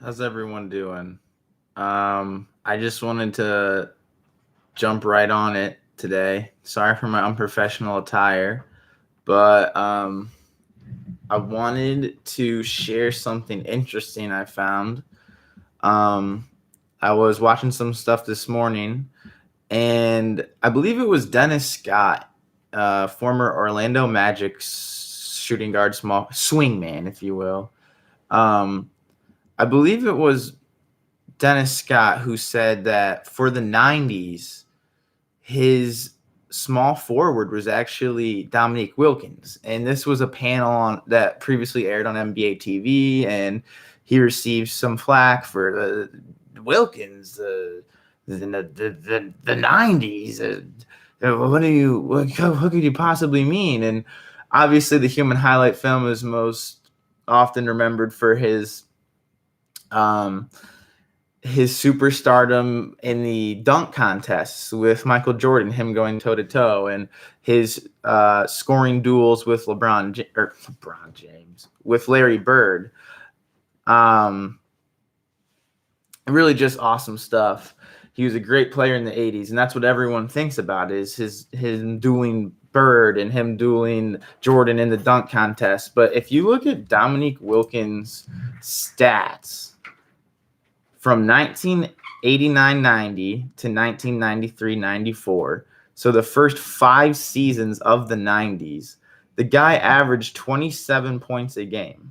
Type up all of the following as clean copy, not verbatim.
How's everyone doing? I just wanted to jump right on it today. Sorry for my unprofessional attire, but I wanted to share something interesting I found. Um, I was watching some stuff this morning, and I believe it was Dennis Scott, former Orlando Magic shooting guard, small swing man, if you will. Um, I believe it was Dennis Scott who said that for the 90s, his small forward was actually Dominique Wilkins. And this was a panel that previously aired on NBA TV, and he received some flack for Wilkins, the 90s. What could you possibly mean? And obviously, the human highlight film is most often remembered for um, his superstardom in the dunk contests with Michael Jordan, him going toe to toe, and his scoring duels with LeBron James, with Larry Bird. Really just awesome stuff. He was a great player in the 80s, and that's what everyone thinks about is him dueling Bird and him dueling Jordan in the dunk contest. But if you look at Dominique Wilkins' stats from 1989-90 to 1993-94, so the first 5 seasons of the 90s, the guy averaged 27 points a game.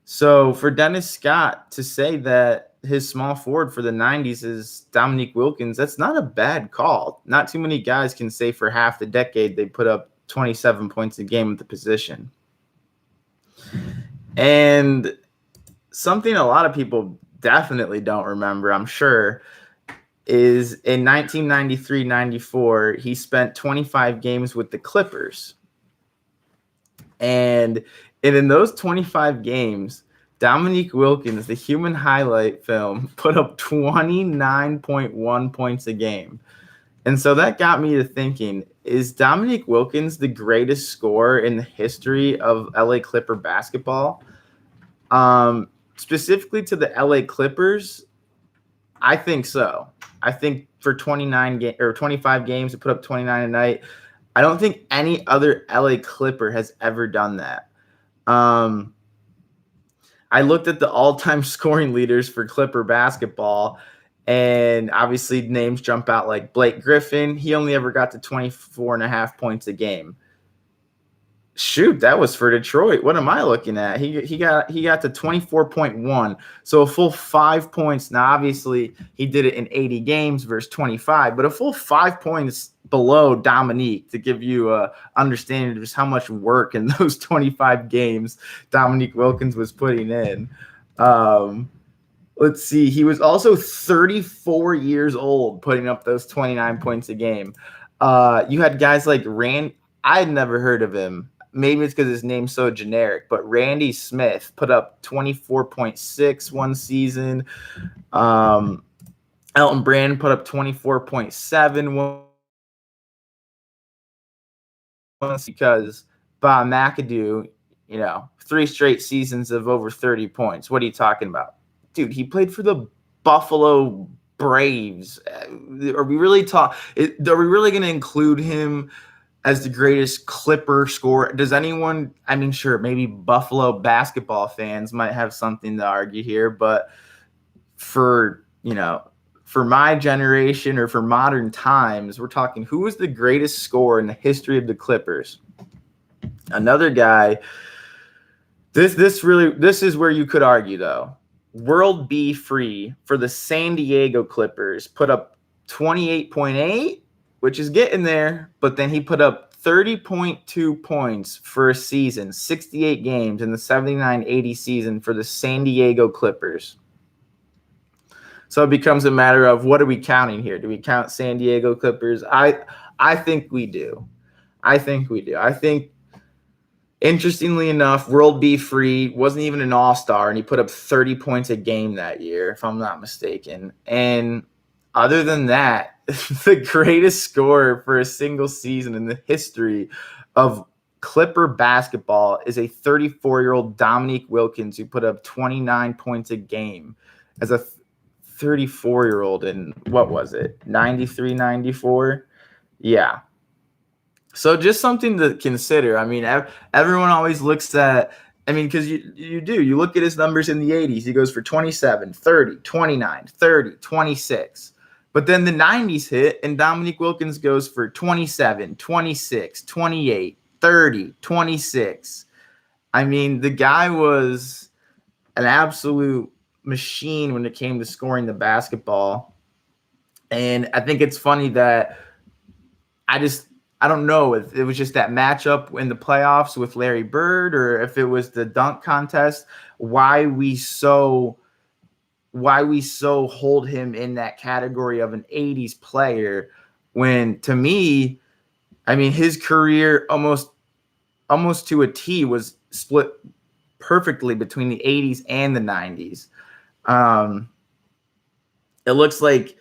So for Dennis Scott to say that his small forward for the 90s is Dominique Wilkins, that's not a bad call. Not too many guys can say for half the decade they put up 27 points a game at the position. And something a lot of people definitely don't remember, I'm sure, is in 1993-94, he spent 25 games with the Clippers. And in those 25 games, Dominique Wilkins, the human highlight film, put up 29.1 points a game. And so that got me to thinking, is Dominique Wilkins the greatest scorer in the history of LA Clipper basketball? Specifically to the LA Clippers, I think so. I think for 25 games to put up 29 a night, I don't think any other LA Clipper has ever done that. I looked at the all-time scoring leaders for Clipper basketball, and obviously names jump out like Blake Griffin. He only ever got to 24.5 points a game. Shoot, that was for Detroit. What am I looking at? He got to 24.1, so a full 5 points. Now, obviously, he did it in 80 games versus 25, but a full 5 points below Dominique to give you a understanding of just how much work in those 25 games Dominique Wilkins was putting in. Let's see. He was also 34 years old putting up those 29 points a game. You had guys like Rand. I had never heard of him. Maybe it's because his name's so generic, but Randy Smith put up 24.6 one season. Elton Brand put up 24.7 once because Bob McAdoo, 3 straight seasons of over 30 points. What are you talking about? Dude, he played for the Buffalo Braves. Are we really going to include him as the greatest Clipper scorer? Does anyone, sure, maybe Buffalo basketball fans might have something to argue here, but for my generation or for modern times, we're talking who is the greatest scorer in the history of the Clippers? Another guy, this is where you could argue though. World B. Free for the San Diego Clippers put up 28.8, which is getting there, but then he put up 30.2 points for a season, 68 games in the 79-80 season for the San Diego Clippers. So it becomes a matter of what are we counting here? Do we count San Diego Clippers? I think we do. I think, interestingly enough, World B. Free wasn't even an all-star, and he put up 30 points a game that year, if I'm not mistaken. And other than that, the greatest scorer for a single season in the history of Clipper basketball is a 34-year-old Dominique Wilkins who put up 29 points a game as a 34-year-old in, what was it, 93, 94? Yeah. So just something to consider. I mean, everyone always looks at, I mean, because you look at his numbers in the 80s. He goes for 27, 30, 29, 30, 26. But then the 90s hit, and Dominique Wilkins goes for 27, 26, 28, 30, 26. I mean, the guy was an absolute machine when it came to scoring the basketball. And I think it's funny that I don't know if it was just that matchup in the playoffs with Larry Bird or if it was the dunk contest, why we so hold him in that category of an 80s player when, to me, I mean, his career almost to a T was split perfectly between the 80s and the 90s. It looks like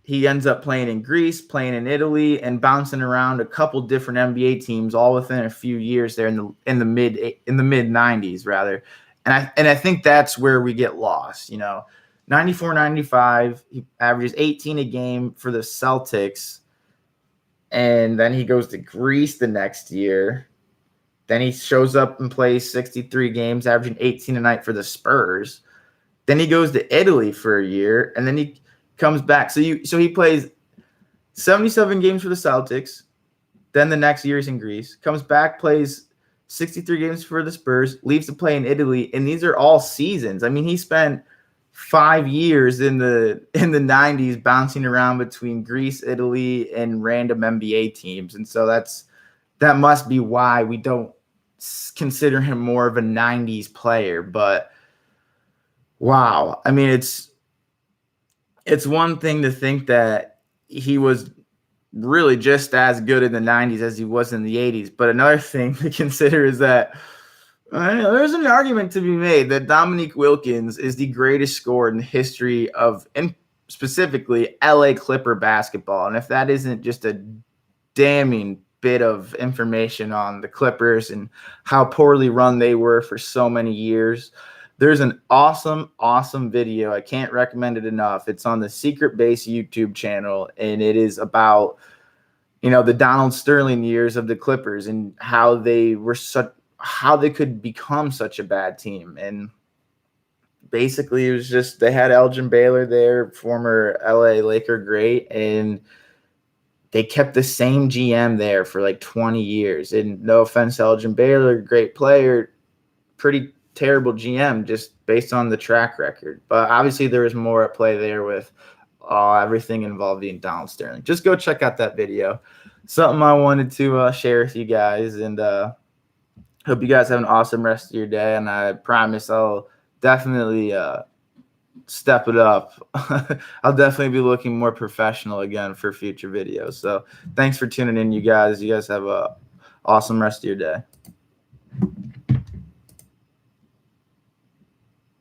he ends up playing in Greece, playing in Italy, and bouncing around a couple different NBA teams all within a few years there in the mid 90s rather. And I think that's where we get lost, 94, 95, he averages 18 a game for the Celtics. And then he goes to Greece the next year. Then he shows up and plays 63 games, averaging 18 a night for the Spurs. Then he goes to Italy for a year, and then he comes back. So he plays 77 games for the Celtics. Then the next year he's in Greece. Comes back, plays 63 games for the Spurs, leaves to play in Italy, and these are all seasons. I mean, he spent 5 years in the 90s bouncing around between Greece, Italy, and random NBA teams. And so that must be why we don't consider him more of a 90s player. But wow, I mean, it's one thing to think that he was really just as good in the 90s as he was in the 80s. But another thing to consider is that there's an argument to be made that Dominique Wilkins is the greatest scorer in the history of, and specifically, LA Clipper basketball. And if that isn't just a damning bit of information on the Clippers and how poorly run they were for so many years, there's an awesome video. I can't recommend it enough. It's on the Secret Base YouTube channel, and it is about, the Donald Sterling years of the Clippers and how they could become such a bad team. And basically it was just, they had Elgin Baylor there, former LA Laker great, and they kept the same GM there for like 20 years. And no offense to Elgin Baylor, great player, pretty terrible GM just based on the track record. But obviously there was more at play there with everything involving Donald Sterling. Just go check out that video. Something I wanted to share with you guys, and hope you guys have an awesome rest of your day. And I promise I'll definitely step it up. I'll definitely be looking more professional again for future videos. So thanks for tuning in, you guys. You guys have a awesome rest of your day.